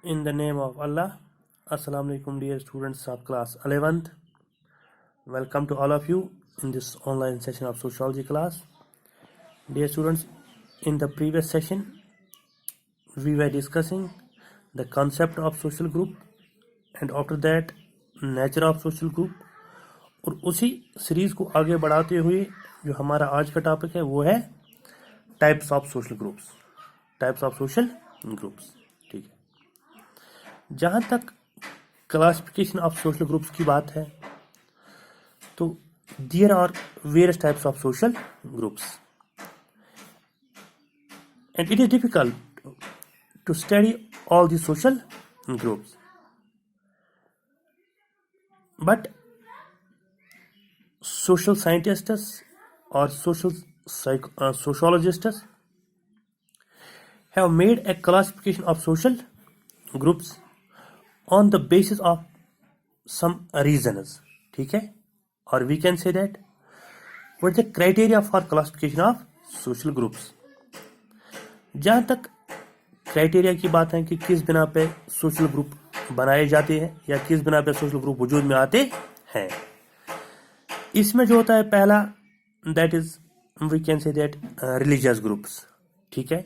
In the name of Allah, Assalamu alaikum dear students of class 11th. Welcome to all of you in this online session of sociology class. Dear students, in the previous session, we were discussing the concept of social group and after that nature of social group. और उसी series को आगे बढ़ाते हुए जो हमारा आज का टॉपिक है वो है types of social groups. Types of social groups, ठीक है। जहाँ तक क्लासिफिकेशन ऑफ सोशल ग्रुप्स की बात है तो there are various types of social groups and it is difficult to study all the social groups, but social scientists or sociologists have made a classification of social groups on the basis of some reasons, ठीक है। और we can say that what is the criteria for classification of social groups। जहाँ तक criteria की बात है कि किस बिना पे सोशल ग्रुप बनाए जाते हैं या किस बिना पे सोशल ग्रुप वजूद में आते हैं, इसमें जो होता है पहला that is we can say that religious groups, ठीक है।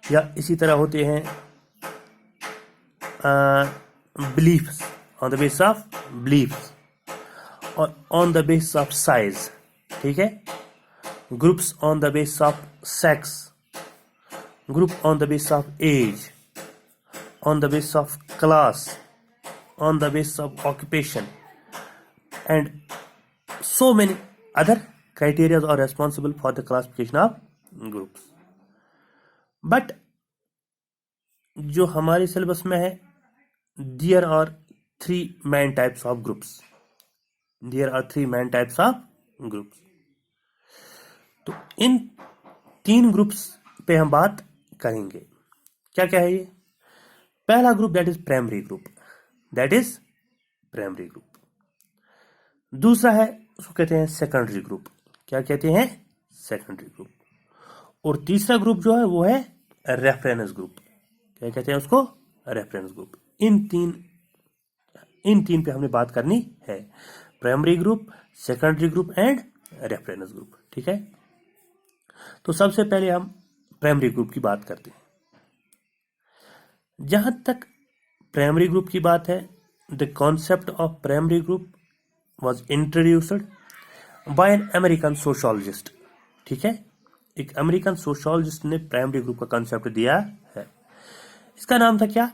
या इसी तरह होते हैं beliefs on the basis of beliefs और on the basis of size, ठीक है। Groups on the basis of sex, group on the basis of age, on the basis of class, on the basis of occupation and so many other criteria are responsible for the classification of groups. But जो हमारे syllabus में है there are three main types of groups. There are three main types of groups. तो इन तीन groups पे हम बात करेंगे। क्या क्या है ये? पहला group that is primary group, that is primary group. दूसरा है उसको कहते हैं सेकेंडरी ग्रुप। क्या कहते हैं? Secondary group. और तीसरा ग्रुप जो है वो है रेफरेंस ग्रुप। क्या कहते हैं उसको? Reference group. इन तीन पे हमने बात करनी है, primary group, secondary group and reference group, ठीक है। तो सबसे पहले हम प्राइमरी ग्रुप की बात करते हैं। जहां तक प्राइमरी ग्रुप की बात है, the concept of primary group was introduced by an American sociologist, ठीक है। एक अमेरिकन सोशोलॉजिस्ट ने प्राइमरी ग्रुप का कंसेप्ट दिया है। इसका नाम था क्या?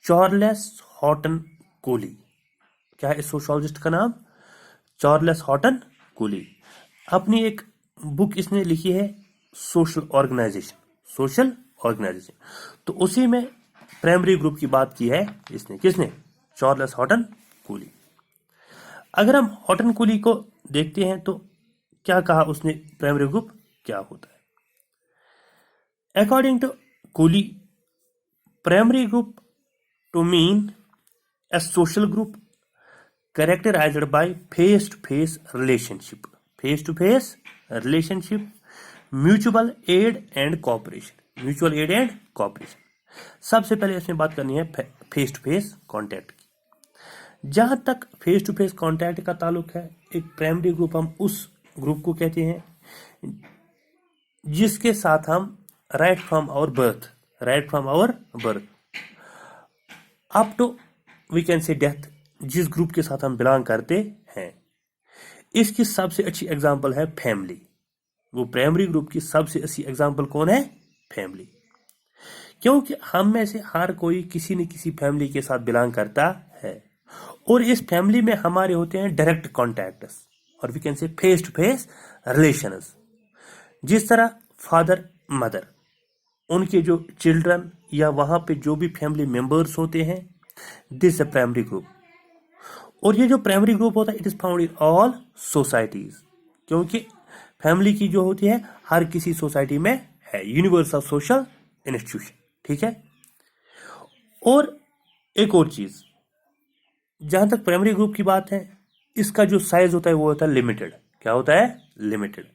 Charles Horton Cooley. क्या है इस सोशोलॉजिस्ट का नाम? Charles Horton Cooley. अपनी एक बुक इसने लिखी है सोशल ऑर्गेनाइजेशन, सोशल ऑर्गेनाइजेशन। तो उसी में प्राइमरी ग्रुप की बात की है इसने। किसने? Charles Horton Cooley. अगर हम हॉटन कोली को देखते हैं तो क्या कहा उसने, प्राइमरी ग्रुप क्या होता है? According to Cooley, primary group to mean a social group characterised by face to face relationship, face to face relationship, mutual aid and cooperation, mutual aid and cooperation. सबसे पहले इसमें बात करनी है फेस टू फेस कॉन्टैक्ट की। जहां तक face to face contact का ताल्लुक है, एक प्राइमरी ग्रुप हम उस ग्रुप को कहते हैं जिसके साथ हम right from our birth up to we can say death, जिस ग्रुप के साथ हम बिलोंग करते हैं। इसकी सबसे अच्छी एग्जांपल है फैमिली। वो प्राइमरी ग्रुप की सबसे अच्छी एग्जांपल कौन है? फैमिली। क्योंकि हम में से हर कोई किसी न किसी फैमिली के साथ बिलोंग करता है और इस फैमिली में हमारे होते हैं डायरेक्ट कॉन्टैक्ट्स और we can say face to face relations. जिस तरह फादर मदर, उनके जो चिल्ड्रन या वहां पे जो भी फैमिली मेंबर्स होते हैं, दिस ए प्राइमरी ग्रुप। और ये जो प्राइमरी ग्रुप होता है it is found in all societies, क्योंकि फैमिली की जो होती है हर किसी सोसाइटी में है, यूनिवर्सल सोशल इंस्टीट्यूशन, ठीक है। और एक और चीज, जहां तक प्राइमरी ग्रुप की बात है, इसका जो साइज होता है वो होता है लिमिटेड। क्या होता है? लिमिटेड।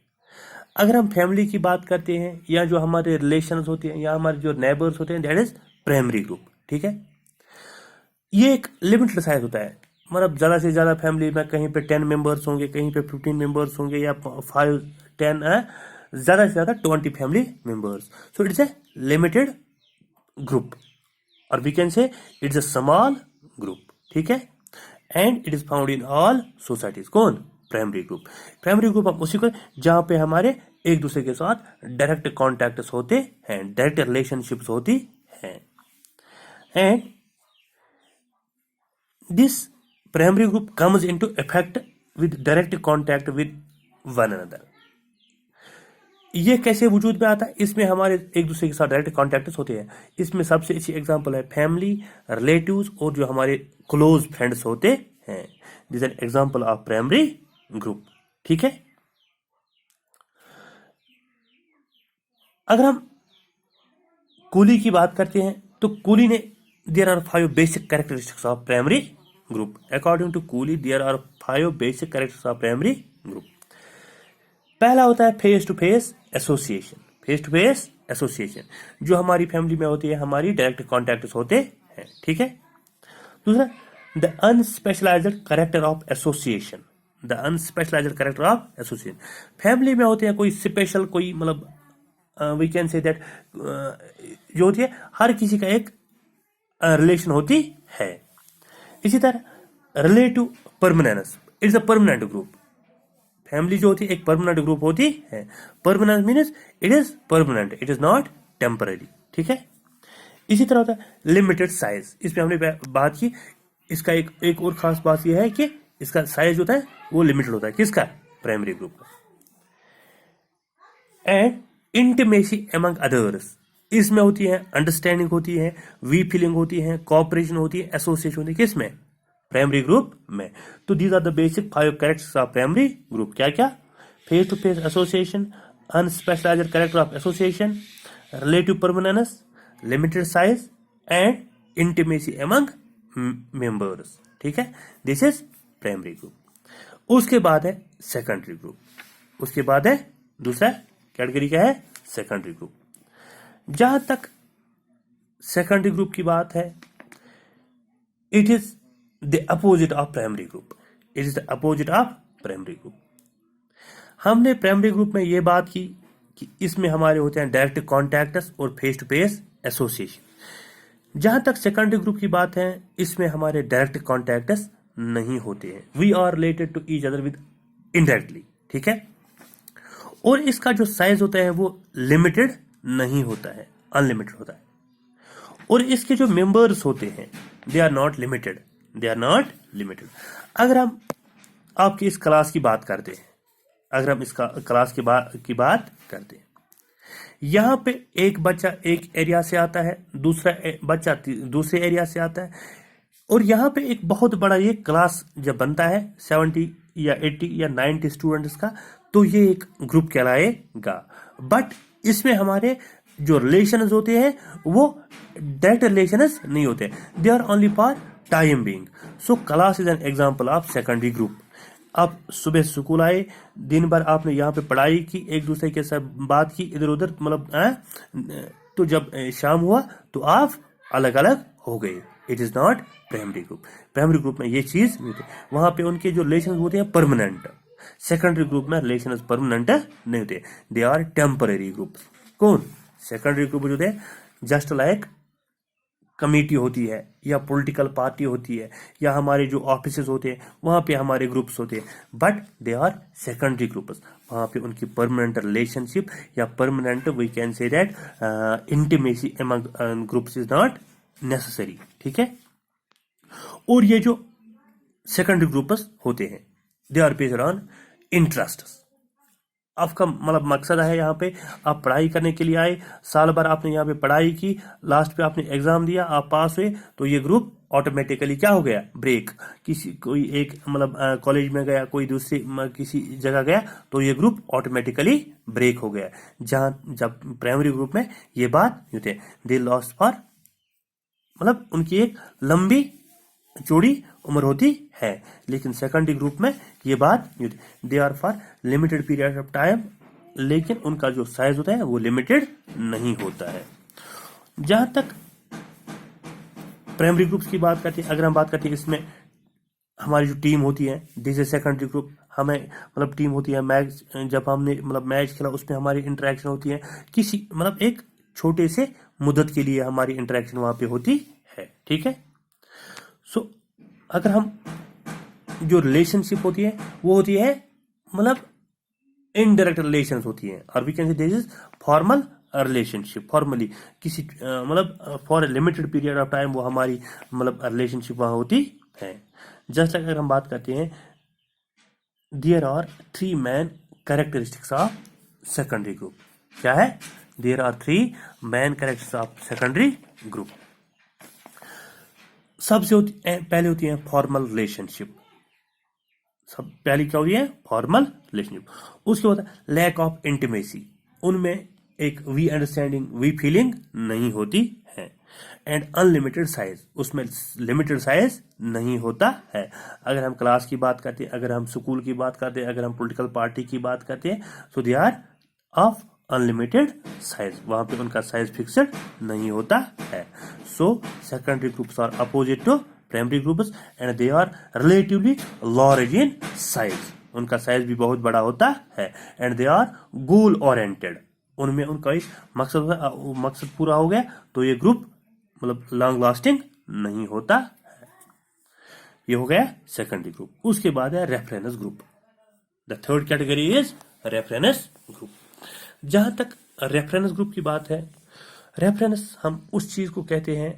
अगर हम फैमिली की बात करते हैं या जो हमारे रिलेशंस होते हैं या हमारे जो नेबर्स होते हैं, दैट इज प्राइमरी ग्रुप। ठीक है, ये एक लिमिटेड साइज होता है, मतलब ज़्यादा से ज़्यादा फैमिली में कहीं पे 10 मेंबर्स होंगे, कहीं पे 15 मेंबर्स होंगे, या 5 10 ज़्यादा से ज़्यादा 20 family members. So it's a limited group, और we can say it's a small group. ठीक है, and it is found in all societies. कौन? Primary group. प्राइमरी ग्रुप हम उसी को जहां पे हमारे एक दूसरे के साथ डायरेक्ट कॉन्टैक्ट्स होते हैं, डायरेक्ट रिलेशनशिप्स होती हैं, and this primary group comes into effect with direct contact with one another. ये कैसे वजूद में आता है? इसमें हमारे एक दूसरे के साथ डायरेक्ट कॉन्टैक्ट्स होते हैं। इसमें सबसे अच्छी एग्जांपल है फैमिली, रिलेटिव्स और जो हमारे क्लोज फ्रेंड्स होते हैं। This N example of primary group. ठीक है, अगर हम कूली की बात करते हैं तो कूली ने there are 5 basic characteristics of primary group. According to Cooley there are 5 basic characters of primary group. पहला होता है face to face association. Face to face association जो हमारी फैमिली में होती है, हमारी डायरेक्ट कॉन्टैक्ट्स होते हैं। ठीक है, दूसरा the unspecialised character of association. The unspecialised character of association, family में होते हैं कोई स्पेशल, कोई मतलब वी कैन से दैट जो होती है हर किसी का एक रिलेशन होती है। इसी तरह relative permanence, it's a permanent group. Family जो होती है एक परमानेंट ग्रुप होती है। Permanent means it is permanent, it is not temporary. ठीक है, इसी तरह होता है लिमिटेड साइज। इसमें हमने बात की, इसका एक और खास बात यह है कि इसका साइज होता है वो लिमिटेड होता है। किसका? प्राइमरी ग्रुप का। एंड इंटीमेसी अमंग अदर्स, इसमें होती है अंडरस्टैंडिंग होती है, वी फीलिंग होती है, कोऑपरेशन होती है, एसोसिएशन होती है। किसमें? प्राइमरी ग्रुप में। तो these are the basic 5 characters of primary group. क्या क्या? Face to face association, unspecialised character of association, relative permanence, limited size and intimacy among members. ठीक है, दिस इज प्राइमरी ग्रुप। उसके बाद है सेकेंडरी ग्रुप। उसके बाद है दूसरा कैटेगरी क्या है? Secondary group. जहां तक सेकेंडरी ग्रुप की बात है, it is the opposite of primary group. It is the opposite of primary group. हमने प्राइमरी ग्रुप में यह बात की कि इसमें हमारे होते हैं डायरेक्ट कॉन्टैक्ट्स और फेस टू फेस एसोसिएशन। जहां तक सेकेंडरी ग्रुप की बात है, इसमें हमारे डायरेक्ट कॉन्टैक्ट्स नहीं होते हैं। We are related to each other with indirectly. ठीक है, और इसका जो साइज होता है वो लिमिटेड नहीं होता है, अनलिमिटेड होता है। और इसके जो मेंबर्स होते हैं they are not limited, they are not limited. अगर हम आपकी इस क्लास की बात करते हैं, अगर हम इसका क्लास की बात करते हैं, यहां पे एक बच्चा एक एरिया से आता है, दूसरा बच्चा दूसरे एरिया से आता है, और यहाँ पे एक बहुत बड़ा ये क्लास जब बनता है 70 या 80 या 90 स्टूडेंट्स का, तो ये एक ग्रुप कहलाएगा। बट इसमें हमारे जो रिलेशंस होते हैं वो डायरेक्ट रिलेशंस नहीं होते, they are only for time being. So class is an example of secondary group. आप सुबह स्कूल आए, दिन भर आपने यहाँ पे पढ़ाई की, एक दूसरे के साथ बात की, इधर उधर मतलब तो जब शाम हुआ तो आप अलग अलग हो गए। It is not primary group. Primary group में ये चीज नहीं होती, वहां पे उनके जो रिलेशन होते हैं परमानेंट। सेकेंडरी ग्रुप में रिलेशन परमानेंट नहीं होते, दे आर टेम्पररी ग्रुप। कौन? सेकेंडरी ग्रुप जो है जस्ट लाइक कमेटी होती है या पॉलिटिकल पार्टी होती है या हमारे जो ऑफिसेज होते हैं वहां पे हमारे ग्रुप्स होते हैं, but they are secondary groups. वहां पे उनकी परमानेंट रिलेशनशिप या permanent we can say that intimacy among groups is not necessary. ठीक है, और ये जो सेकेंडरी ग्रुप्स होते हैं they are based on interest. आपका मतलब मकसद है यहाँ पे आप पढ़ाई करने के लिए आए, साल भर आपने यहाँ पे पढ़ाई की, लास्ट पे आपने एग्जाम दिया, आप पास हुए, तो ये ग्रुप ऑटोमेटिकली क्या हो गया? ब्रेक। किसी कोई एक मतलब कॉलेज में गया, कोई दूसरी किसी जगह गया, तो ये ग्रुप ऑटोमेटिकली ब्रेक हो गया। जहाँ जब प्राइमरी ग्रुप में ये बात होती है, दे लॉस्ट फॉर मतलब उनकी एक लंबी चौड़ी उम्र होती है, लेकिन सेकेंडरी ग्रुप में ये बात नहीं होती, they are for limited period of time, लेकिन उनका जो साइज होता है वो लिमिटेड नहीं होता है। जहां तक प्राइमरी ग्रुप्स की बात करते हैं, अगर हम बात करते हैं इसमें हमारी जो टीम होती है, दिस इज सेकेंडरी ग्रुप। हमें मतलब टीम होती है, मैच जब हमने मतलब मैच खेला उसमें हमारी इंटरेक्शन होती है, किसी मतलब एक छोटे से मुद्दत के लिए हमारी इंटरेक्शन वहां पे होती है, ठीक है। सो अगर हम जो रिलेशनशिप होती है वो होती है मतलब इनडायरेक्ट रिलेशंस होती है, और we can say this is formal relationship. Formally किसी मतलब for a limited period of time वो हमारी मतलब रिलेशनशिप वहां होती है। जस्ट अगर हम बात करते हैं, there are 3 main characteristics of secondary group. क्या है? There are 3 main characteristics of secondary group. सबसे पहले होती है फॉर्मल रिलेशनशिप। सब पहली क्या होती है? Formal relationship. उसके बाद लैक ऑफ इंटीमेसी, उनमें एक वी अंडरस्टैंडिंग वी फीलिंग नहीं होती है। एंड अनलिमिटेड साइज, उसमें लिमिटेड साइज नहीं होता है। अगर हम क्लास की बात करते हैं, अगर हम स्कूल की बात करते हैं, अगर हम पॉलिटिकल पार्टी की बात करते हैं, so they are of unlimited size, वहां पे उनका साइज फिक्स्ड नहीं होता है। So secondary groups are opposite to primary groups and they are relatively large in size, उनका साइज भी बहुत बड़ा होता है। And they are goal oriented, उनमें उनका एक मकसद पूरा हो गया तो ये ग्रुप मतलब लॉन्ग लास्टिंग नहीं होता है। ये हो गया सेकेंडरी ग्रुप। उसके बाद है reference group. The third category is reference group. जहां तक रेफरेंस ग्रुप की बात है, रेफरेंस हम उस चीज को कहते हैं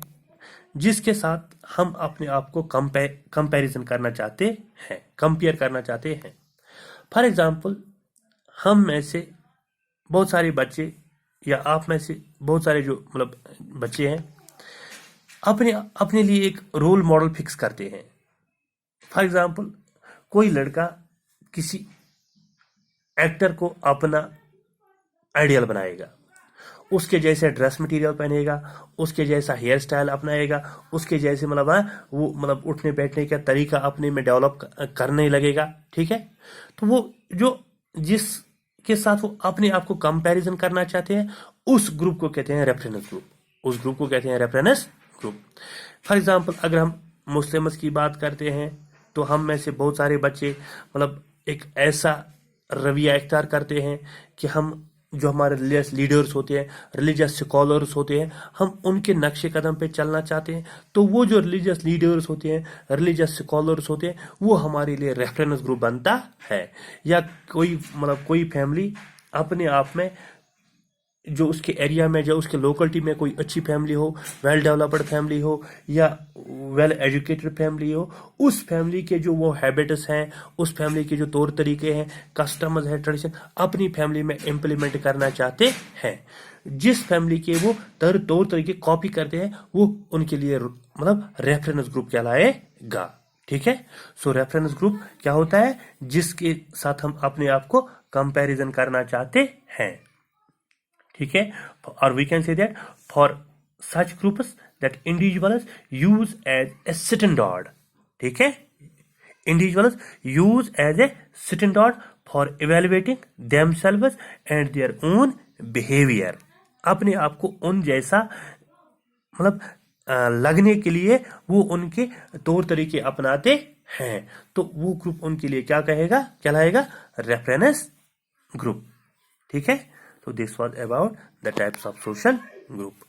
जिसके साथ हम अपने आप को कंपैरिजन करना चाहते हैं, कंपेयर करना चाहते हैं। फॉर एग्जाम्पल, हम में से बहुत सारे बच्चे या आप में से बहुत सारे जो मतलब बच्चे हैं अपने अपने लिए एक रोल मॉडल फिक्स करते हैं। फॉर एग्जाम्पल, कोई लड़का किसी एक्टर को अपना आइडियल बनाएगा, उसके जैसे ड्रेस मटेरियल पहनेगा, उसके जैसा हेयर स्टाइल अपनाएगा, उसके जैसे मतलब वो मतलब उठने बैठने का तरीका अपने में डेवलप करने लगेगा, ठीक है। तो वो जो जिसके साथ वो अपने आप को कंपैरिजन करना चाहते हैं उस ग्रुप को कहते हैं रेफरेंस ग्रुप, उस ग्रुप को कहते हैं रेफरेंस ग्रुप। फॉर एग्जाम्पल, अगर हम मुस्लिम्स की बात करते हैं तो हम में से बहुत सारे बच्चे मतलब एक ऐसा रवैया इख्तियार करते हैं कि हम जो हमारे रिलीजियस लीडर्स होते हैं, रिलीजियस स्कॉलर्स होते हैं, हम उनके नक्शे कदम पे चलना चाहते हैं। तो वो जो रिलीजियस लीडर्स होते हैं, रिलीजियस स्कॉलर्स होते हैं, वो हमारे लिए रेफरेंस ग्रुप बनता है। या कोई मतलब कोई फैमिली अपने आप में जो उसके एरिया में, जो उसके लोकलिटी में कोई अच्छी फैमिली हो, वेल डेवलप्ड फैमिली हो या वेल एजुकेटेड फैमिली हो, उस फैमिली के जो वो हैबिट्स हैं, उस फैमिली के जो तौर तरीके हैं, कस्टम्स हैं, ट्रेडिशन अपनी फैमिली में इम्प्लीमेंट करना चाहते हैं। जिस फैमिली के वो तौर तरीके कॉपी करते हैं वो उनके लिए मतलब रेफरेंस ग्रुप कहलाएगा, ठीक है। सो रेफरेंस ग्रुप क्या होता है? जिसके साथ हम अपने आप को कंपैरिजन करना चाहते हैं, ठीक है। और we can say that for such groups that individuals use as a standard, ठीक है। Individuals use as a standard for evaluating themselves and their own behaviour, अपने आप को उन जैसा मतलब लगने के लिए वो उनके तौर तरीके अपनाते हैं। तो वो ग्रुप उनके लिए क्या कहेगा, कहलाएगा रेफरेंस ग्रुप, ठीक है। So this was about the types of social group.